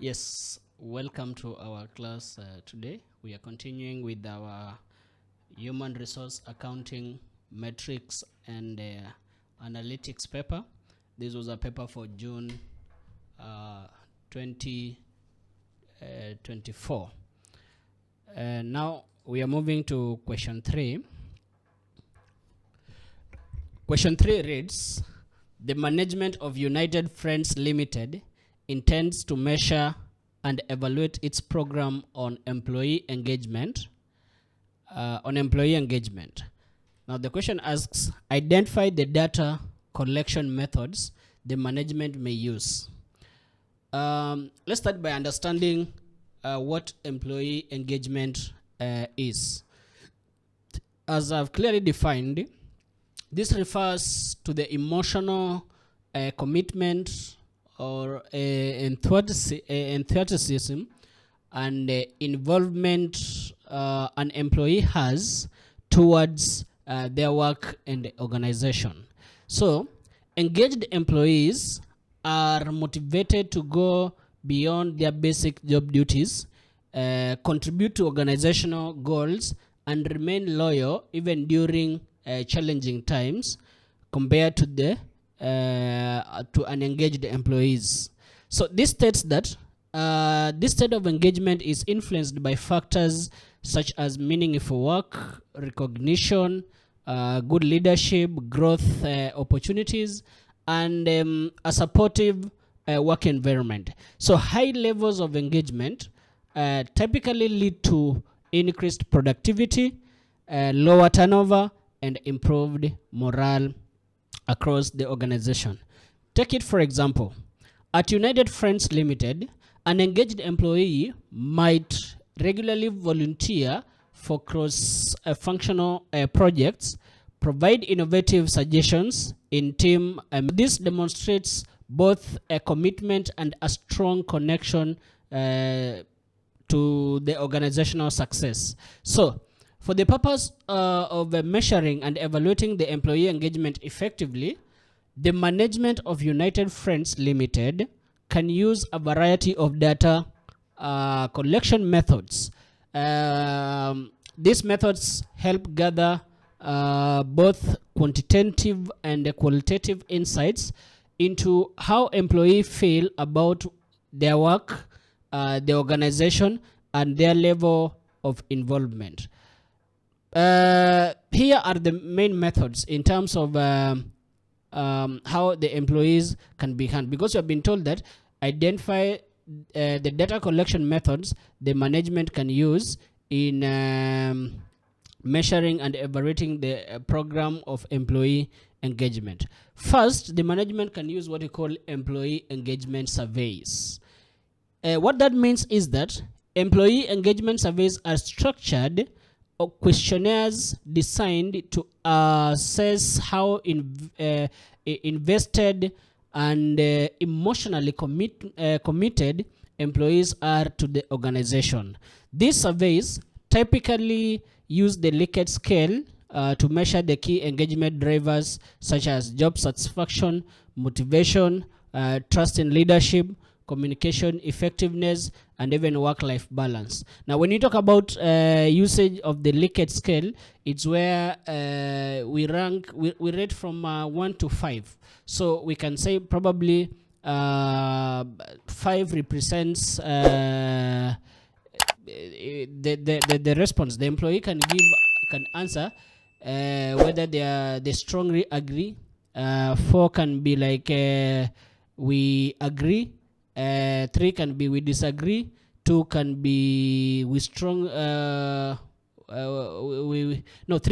Yes, welcome to our class today. We are continuing with our human resource accounting metrics and analytics paper. This was a paper for June 2024. Now we are moving to question 3. Question 3 reads, the management of United Friends Limited intends to measure and evaluate its program on employee engagement. Now the question asks, identify the data collection methods the management may use. Let's start by understanding what employee engagement is. As I've clearly defined, this refers to the emotional commitment or enthusiasm and involvement an employee has towards their work and the organization. So, engaged employees are motivated to go beyond their basic job duties, contribute to organizational goals, and remain loyal even during challenging times compared to the to unengaged employees. So this states that this state of engagement is influenced by factors such as meaningful work, recognition, good leadership, growth opportunities, and a supportive work environment. So high levels of engagement typically lead to increased productivity, lower turnover, and improved morale across the organization. Take it for example, at United Friends Limited, an engaged employee might regularly volunteer for cross-functional projects, provide innovative suggestions in team. This demonstrates both a commitment and a strong connection to the organizational success. So, for the purpose of measuring and evaluating the employee engagement effectively, the management of United Friends Limited can use a variety of data collection methods. These methods help gather both quantitative and qualitative insights into how employees feel about their work, the organization, and their level of involvement. Here are the main methods in terms of how the employees can be handled, because you have been told that identify the data collection methods the management can use in measuring and evaluating the program of employee engagement. First, the management can use what we call employee engagement surveys. What that means is that employee engagement surveys are structured or questionnaires designed to assess how invested and emotionally committed employees are to the organization. These surveys typically use the Likert scale to measure the key engagement drivers such as job satisfaction, motivation, trust in leadership, communication effectiveness, and even work-life balance. Now, when you talk about usage of the Likert scale, it's where we rate from 1 to 5. So we can say probably 5 represents the response. The employee can answer whether they strongly agree. 4 can be like we agree. 3 can be we disagree. 2 can be we strong. 3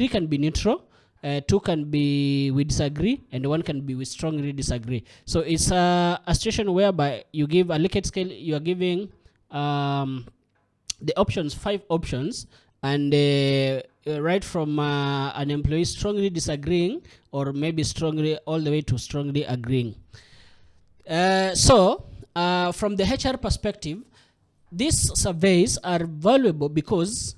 can be neutral. 2 can be we disagree, and 1 can be we strongly disagree. So it's a situation whereby you give a Likert scale. You are giving the options, 5 options, and right from an employee strongly disagreeing, or maybe strongly all the way to strongly agreeing. From the HR perspective, these surveys are valuable because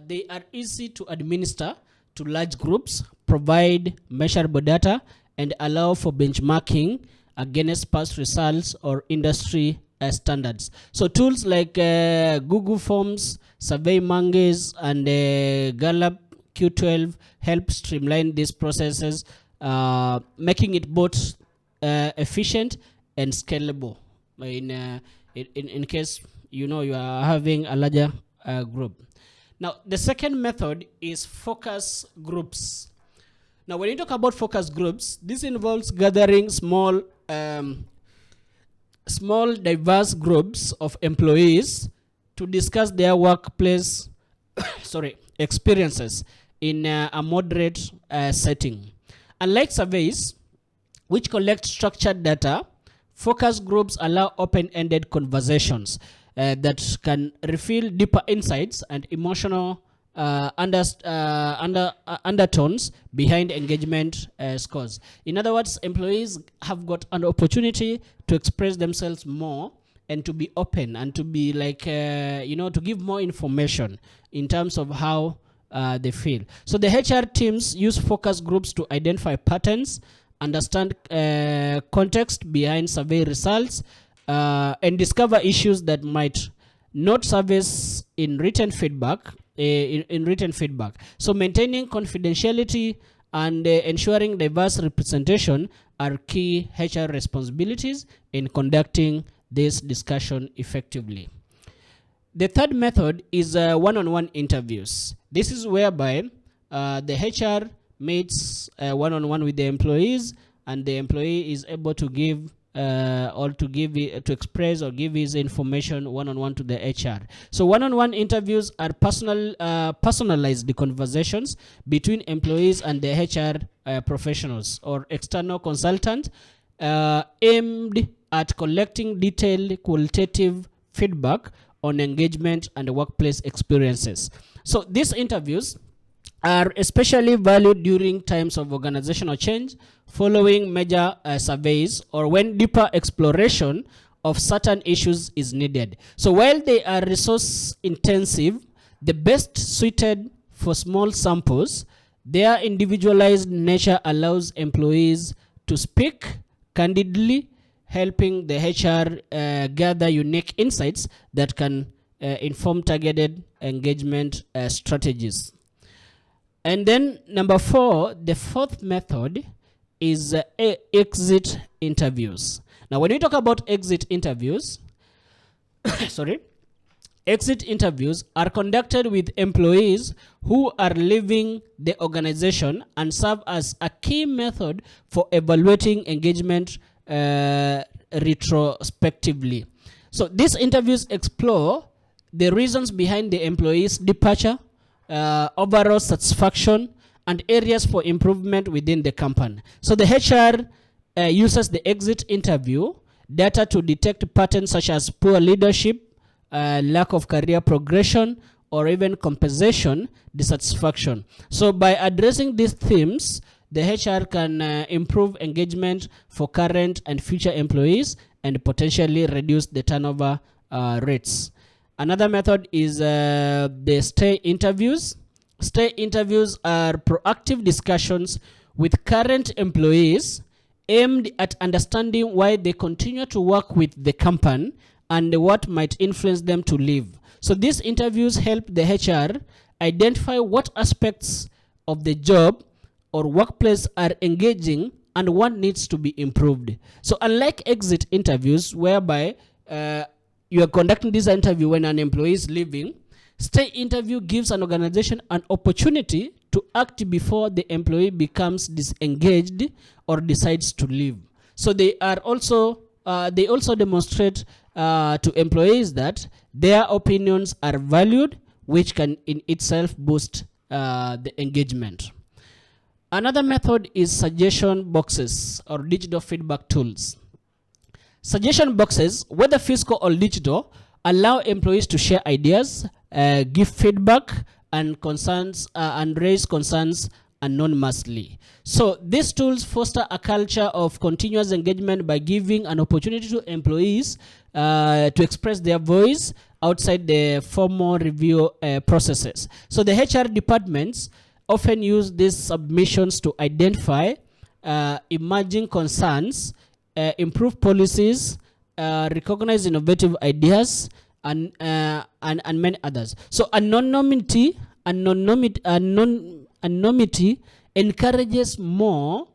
they are easy to administer to large groups, provide measurable data, and allow for benchmarking against past results or industry standards. So tools like Google Forms, SurveyMonkey, and Gallup Q12 help streamline these processes, making it both efficient and scalable. In case you are having a larger group. Now, the second method is focus groups. Now, when you talk about focus groups, this involves gathering small diverse groups of employees to discuss their workplace experiences in a moderate setting. Unlike surveys, which collect structured data, focus groups allow open-ended conversations that can reveal deeper insights and emotional undertones behind engagement scores. In other words, employees have got an opportunity to express themselves more and to be open and to be like, to give more information in terms of how they feel. So the HR teams use focus groups to identify patterns, understand context behind survey results, and discover issues that might not surface in written feedback. So maintaining confidentiality and ensuring diverse representation are key HR responsibilities in conducting this discussion effectively. The third method is one-on-one interviews. This is whereby the HR meets one-on-one with the employees, and the employee is able to give to express or give his information one-on-one to the HR. So one-on-one interviews are personalized conversations between employees and the HR professionals or external consultant, aimed at collecting detailed qualitative feedback on engagement and workplace experiences. So these interviews are especially valued during times of organizational change, following major surveys, or when deeper exploration of certain issues is needed. So while they are resource intensive, the best suited for small samples, their individualized nature allows employees to speak candidly, helping the HR gather unique insights that can inform targeted engagement strategies. And then number 4, the fourth method is exit interviews. Now, when we talk about exit interviews, exit interviews are conducted with employees who are leaving the organization and serve as a key method for evaluating engagement retrospectively. So these interviews explore the reasons behind the employee's departure, overall satisfaction, and areas for improvement within the company. So the HR uses the exit interview data to detect patterns such as poor leadership, lack of career progression, or even compensation dissatisfaction. So by addressing these themes, the HR can improve engagement for current and future employees and potentially reduce the turnover rates. Another method is the stay interviews. Stay interviews are proactive discussions with current employees aimed at understanding why they continue to work with the company and what might influence them to leave. So these interviews help the HR identify what aspects of the job or workplace are engaging and what needs to be improved. So unlike exit interviews, whereby you are conducting this interview when an employee is leaving, stay interview gives an organization an opportunity to act before the employee becomes disengaged or decides to leave. So they also demonstrate to employees that their opinions are valued, which can in itself boost the engagement. Another method is suggestion boxes or digital feedback tools. Suggestion boxes, whether physical or digital, allow employees to share ideas, give feedback and concerns, and raise concerns anonymously. So these tools foster a culture of continuous engagement by giving an opportunity to employees to express their voice outside the formal review processes. So the HR departments often use these submissions to identify emerging concerns, improve policies, recognize innovative ideas, and many others. So anonymity encourages more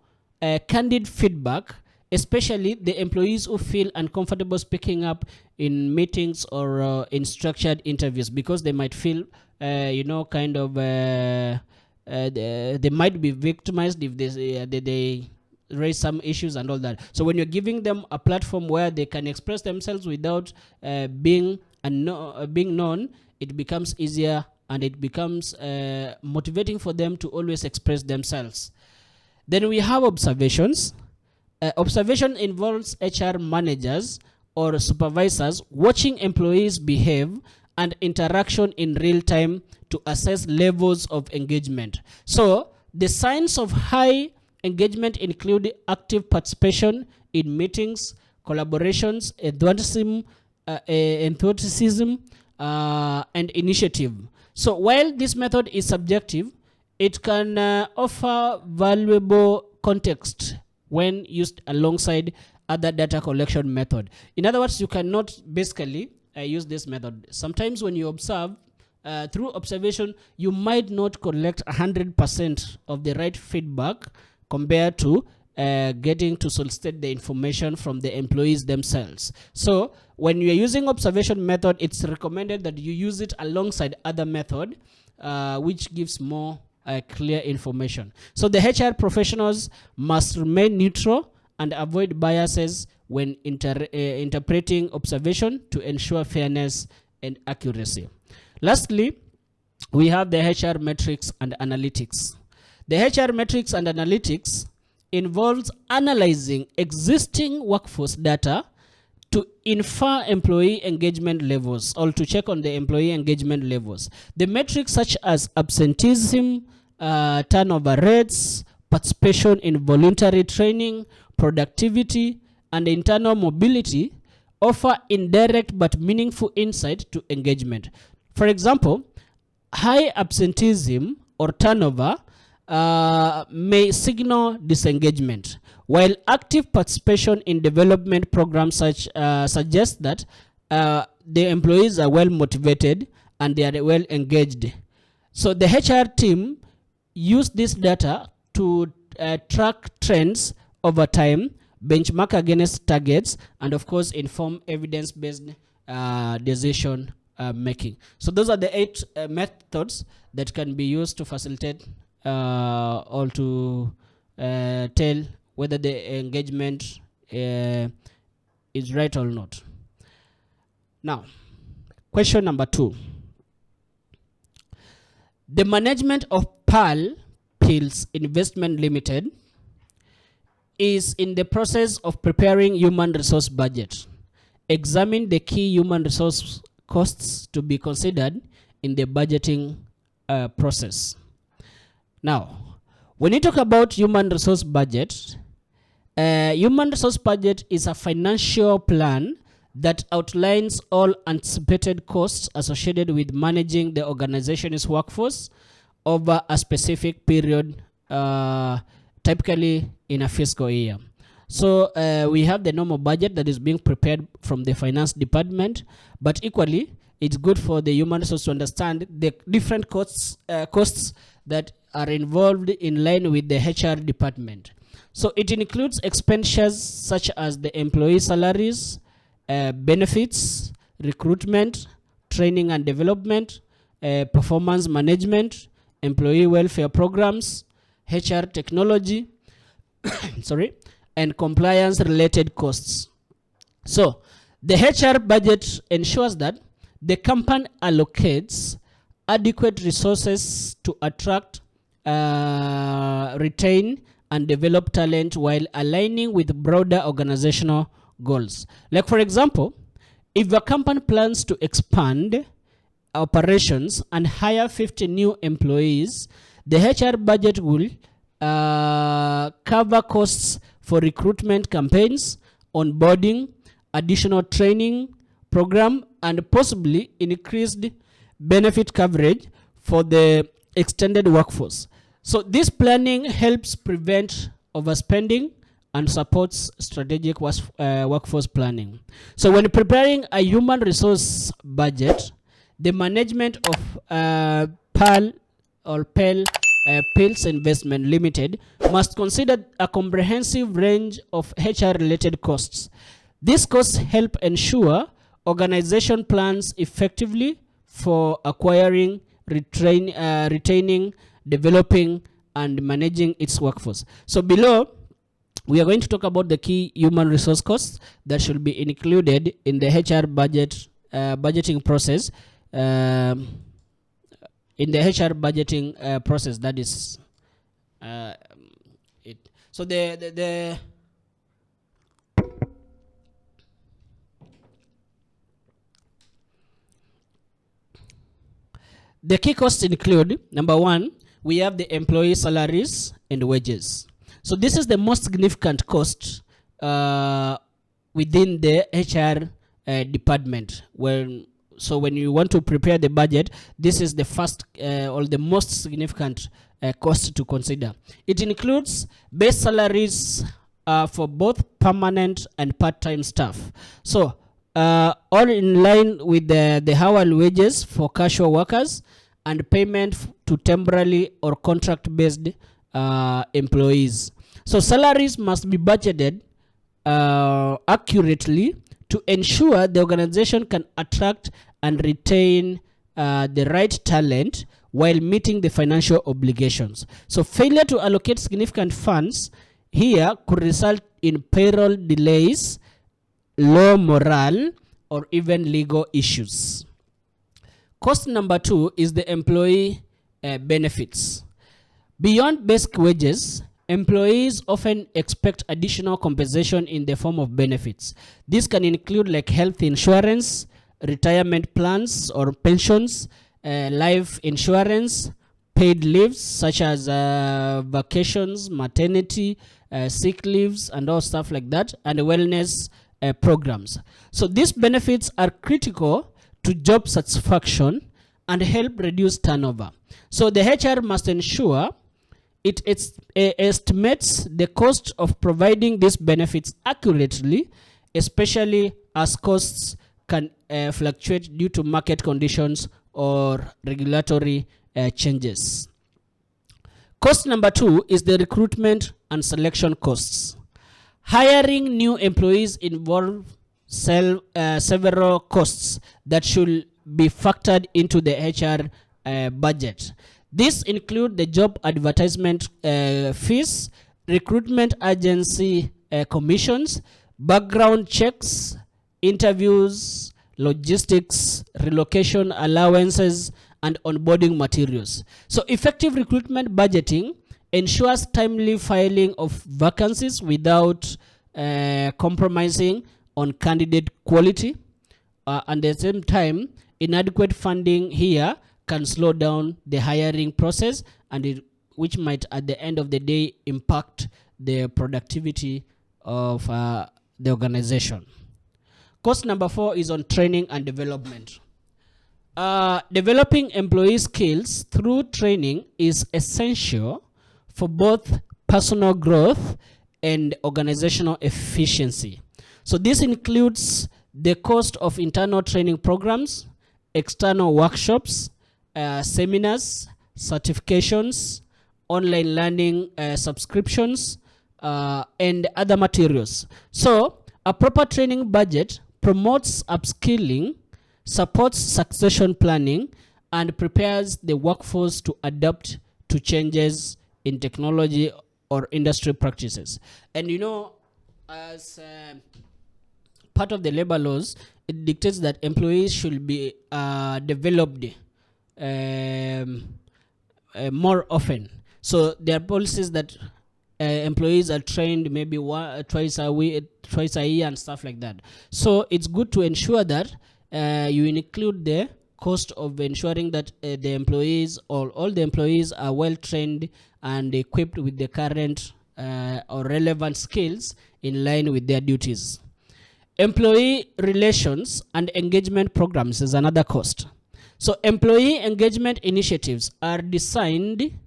candid feedback, especially the employees who feel uncomfortable speaking up in meetings or in structured interviews, because they might feel they might be victimized if they raise some issues and all that. So when you're giving them a platform where they can express themselves without being known, it becomes easier, and it becomes motivating for them to always express themselves. Then we have observations. Observation involves HR managers or supervisors watching employees behave and interaction in real time to assess levels of engagement. So the signs of high engagement include active participation in meetings, collaborations, enthusiasm, and initiative. So while this method is subjective, it can offer valuable context when used alongside other data collection method. In other words, you cannot basically use this method. Sometimes when you observe, through observation, you might not collect 100% of the right feedback compared to getting to solicit the information from the employees themselves. So when you're using observation method, it's recommended that you use it alongside other method, which gives more clear information. So the HR professionals must remain neutral and avoid biases when interpreting observation to ensure fairness and accuracy. Lastly, we have the HR metrics and analytics. The HR metrics and analytics involves analyzing existing workforce data to infer employee engagement levels, or to check on the employee engagement levels. The metrics such as absenteeism, turnover rates, participation in voluntary training, productivity, and internal mobility offer indirect but meaningful insight to engagement. For example, high absenteeism or turnover may signal disengagement, while active participation in development programs suggest that the employees are well motivated and they are well engaged. So the HR team use this data to track trends over time, benchmark against targets, and of course inform evidence-based decision making. So those are the 8 methods that can be used to facilitate or to tell whether the engagement is right or not. Now, question number 2. The management of PAL Pills Investment Limited is in the process of preparing human resource budget. Examine the key human resource costs to be considered in the budgeting process. Now, when you talk about human resource budget, human resource budget is a financial plan that outlines all anticipated costs associated with managing the organization's workforce over a specific period, typically in a fiscal year. So we have the normal budget that is being prepared from the finance department, but equally it's good for the human resource to understand the different costs that are involved in line with the HR department. So it includes expenditures such as the employee salaries, benefits, recruitment, training and development, performance management, employee welfare programs, HR technology, and compliance related costs. So the HR budget ensures that the company allocates adequate resources to attract, retain, and develop talent while aligning with broader organizational goals. Like for example, if a company plans to expand operations and hire 50 new employees, the HR budget will cover costs for recruitment campaigns, onboarding, additional training program, and possibly increased benefit coverage for the extended workforce. So this planning helps prevent overspending and supports strategic workforce planning. So when preparing a human resource budget, the management of PAL or PEL Pills Investment Limited must consider a comprehensive range of HR related costs. These costs help ensure organization plans effectively for acquiring, retaining, developing, and managing its workforce. So below, we are going to talk about the key human resource costs that should be included in the HR budgeting process. In the HR budgeting process, that is it. So the key costs include, number one, we have the employee salaries and wages. So this is the most significant cost within the HR department. So when you want to prepare the budget, this is the first or the most significant cost to consider. It includes base salaries for both permanent and part-time staff. So all in line with the hourly wages for casual workers and payment to temporary or contract-based employees. So salaries must be budgeted accurately to ensure the organization can attract and retain the right talent while meeting the financial obligations. So failure to allocate significant funds here could result in payroll delays, low morale, or even legal issues. Cost number two is the employee benefits. Beyond basic wages, employees often expect additional compensation in the form of benefits. This can include like health insurance, retirement plans or pensions, life insurance, paid leaves such as vacations, maternity, sick leaves, and all stuff like that, and wellness programs. So these benefits are critical to job satisfaction and help reduce turnover. So the HR must ensure it estimates the cost of providing these benefits accurately, especially as costs can fluctuate due to market conditions or regulatory changes. Cost number two is the recruitment and selection costs. Hiring new employees involve several costs that should be factored into the HR budget. These include the job advertisement fees, recruitment agency commissions, background checks, interviews, logistics, relocation allowances, and onboarding materials. So effective recruitment budgeting ensures timely filing of vacancies without compromising on candidate quality. At the same time, inadequate funding here can slow down the hiring process, and which might at the end of the day impact the productivity of the organization. Cost number four is on training and development. Developing employee skills through training is essential for both personal growth and organizational efficiency. So this includes the cost of internal training programs, external workshops, seminars, certifications, online learning subscriptions, and other materials. So a proper training budget promotes upskilling, supports succession planning, and prepares the workforce to adapt to changes in technology or industry practices. And you know, as part of the labor laws, it dictates that employees should be developed more often. So there are policies that employees are trained maybe twice a year and stuff like that. So it's good to ensure that you include the cost of ensuring that the employees or all the employees are well trained and equipped with the current or relevant skills in line with their duties. Employee relations and engagement programs is another cost. So employee engagement initiatives are designed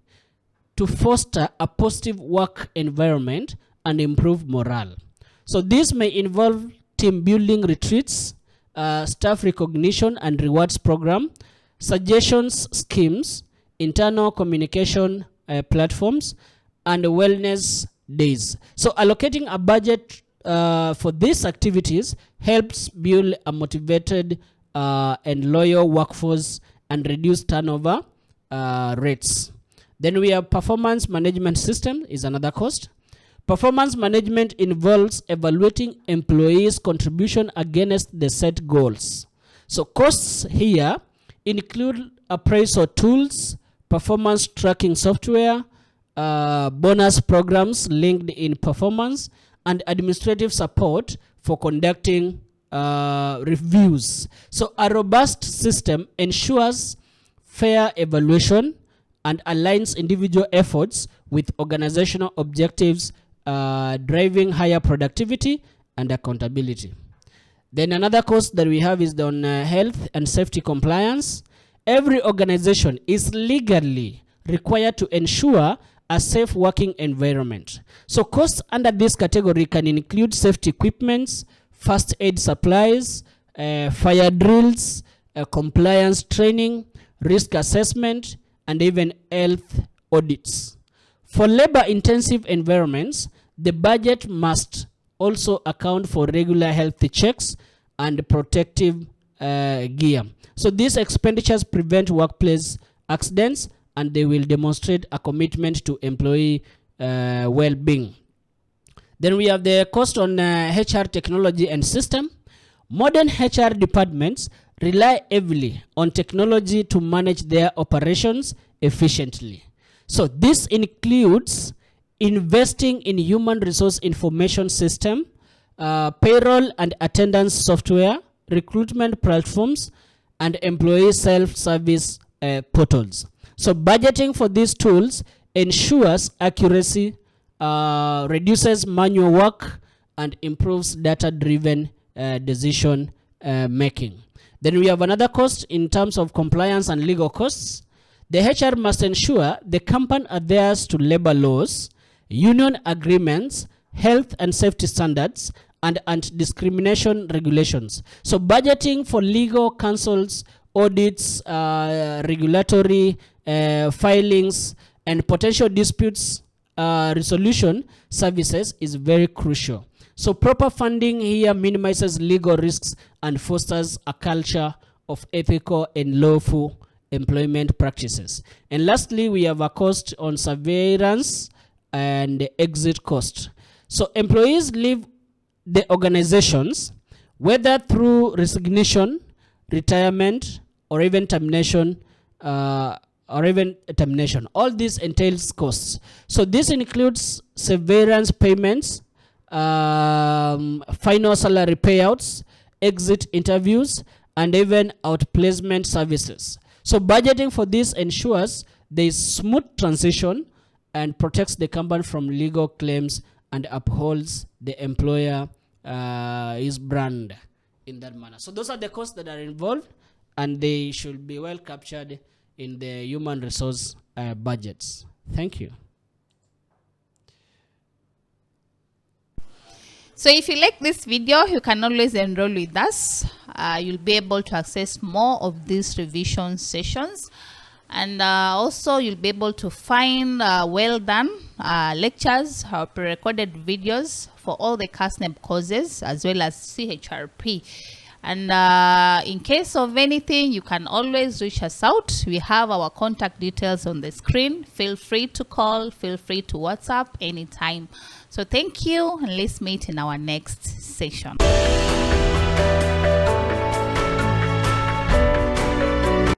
to foster a positive work environment and improve morale. So this may involve team building retreats, staff recognition and rewards program, suggestions schemes, internal communication platforms, and wellness days. So allocating a budget for these activities helps build a motivated and loyal workforce and reduce turnover rates. Then we have performance management system is another cost. Performance management involves evaluating employees' contribution against the set goals. So costs here include appraisal tools, performance tracking software, bonus programs linked in performance, and administrative support for conducting reviews. So a robust system ensures fair evaluation and aligns individual efforts with organizational objectives, driving higher productivity and accountability. Then another cost that we have is on health and safety compliance. Every organization is legally required to ensure a safe working environment. So costs under this category can include safety equipments, first aid supplies, fire drills, compliance training, risk assessment, and even health audits. For labor-intensive environments, the budget must also account for regular health checks and protective gear. So these expenditures prevent workplace accidents, and they will demonstrate a commitment to employee well-being. Then we have the cost on HR technology and system. Modern HR departments rely heavily on technology to manage their operations efficiently. So this includes investing in human resource information system, payroll and attendance software, recruitment platforms, and employee self-service portals. So budgeting for these tools ensures accuracy, reduces manual work, and improves data-driven decision making. Then we have another cost in terms of compliance and legal costs. The HR must ensure the company adheres to labor laws, union agreements, health and safety standards, and anti-discrimination regulations. So budgeting for legal counsels, audits, regulatory filings, and potential disputes resolution services is very crucial. So proper funding here minimizes legal risks and fosters a culture of ethical and lawful employment practices. And lastly, we have a cost on surveillance and exit cost. So employees leave the organizations, whether through resignation, retirement, or even termination, all this entails costs. So this includes severance payments, final salary payouts, exit interviews, and even outplacement services. So budgeting for this ensures there is smooth transition and protects the company from legal claims and upholds the employer his brand in that manner. So those are the costs that are involved, and they should be well captured in the human resource budgets. Thank you. So if you like this video, you can always enroll with us. You'll be able to access more of these revision sessions, and also you'll be able to find well done lectures or pre-recorded videos for all the KASNEB courses as well as CHRP. And in case of anything, you can always reach us out. We have our contact details on the screen. Feel free to call, feel free to WhatsApp anytime. So thank you, and let's meet in our next session.